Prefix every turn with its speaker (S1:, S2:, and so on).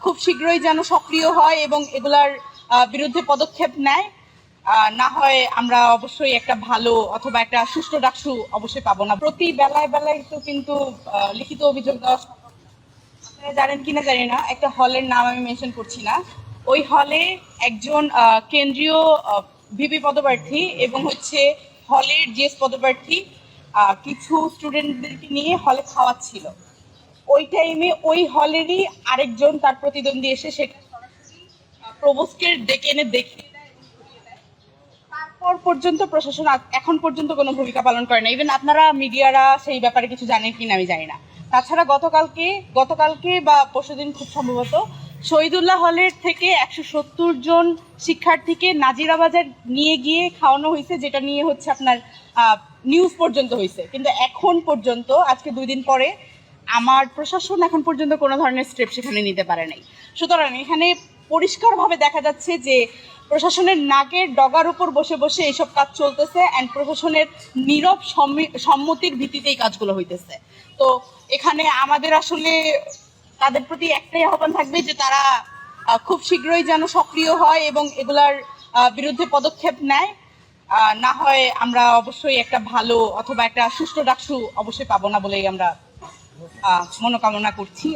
S1: খুব শীঘ্রই যেন সক্রিয় হয় এবং এগুলার বিরুদ্ধে পদক্ষেপ নেয়। না হয় আমরা অবশ্যই একটা ভালো অথবা একটা সুষ্ঠু ডাকসু অবশ্যই পাবো না। প্রতি বেলায় বেলায় তো কিন্তু লিখিত অভিযোগ দেওয়া সম্ভব না। আপনারা জানেন কিনা জানি না, একটা হলের নাম আমি মেনশন করছি না, ওই হলে একজন কেন্দ্রীয় ভিপি পদপ্রার্থী এবং হচ্ছে হলের জিএস পদপ্রার্থী কিছু স্টুডেন্টদেরকে নিয়ে হলে খাওয়াচ্ছিল। ওই টাইমে ওই হলেরই আরেকজন তার প্রতিদ্বন্দ্বী এসে সেটা সরাসরি প্রভোস্টকে ডেকে এনে দেখিয়ে দেয় এবং ঘুরিয়ে দেয়। তারপর পর্যন্ত প্রশাসন এখন পর্যন্ত কোনো ভূমিকা পালন করে না। ইভেন আপনারা মিডিয়ারা সেই ব্যাপারে কিছু জানেন কিনা আমি জানি না। তাছাড়া গতকালকে বা পরশুদিন খুব সম্ভবত শহীদুল্লাহ হলের থেকে 170 জন শিক্ষার্থীকে নাজিরাবাজার নিয়ে গিয়ে খাওয়ানো হয়েছে, যেটা নিয়ে হচ্ছে আপনার নিউজ পর্যন্ত হয়েছে। কিন্তু এখন পর্যন্ত আজকে 2 দিন পরে আমার প্রশাসন এখন পর্যন্ত কোনো ধরনের স্টেপ সেখানে নিতে পারে নাই। সুতরাং এখানে পরিষ্কারভাবে দেখা যাচ্ছে যে প্রশাসনের নাকের ডগার উপর বসে বসে এইসব কাজ চলতেছে অ্যান্ড প্রশাসনের নীরব সম্মতির ভিত্তিতে এই কাজগুলো হইতেছে। তো এখানে আমাদের আসলে তাদের প্রতি একটাই আহ্বান থাকবে যে তারা খুব শীঘ্রই যেন সক্রিয় হয় এবং এগুলার বিরুদ্ধে পদক্ষেপ নেয়। না হয় আমরা অবশ্যই একটা ভালো অথবা একটা সুষ্ঠু ডাকসু অবশ্যই পাবো না বলেই আমরা মনোকামনা করছি।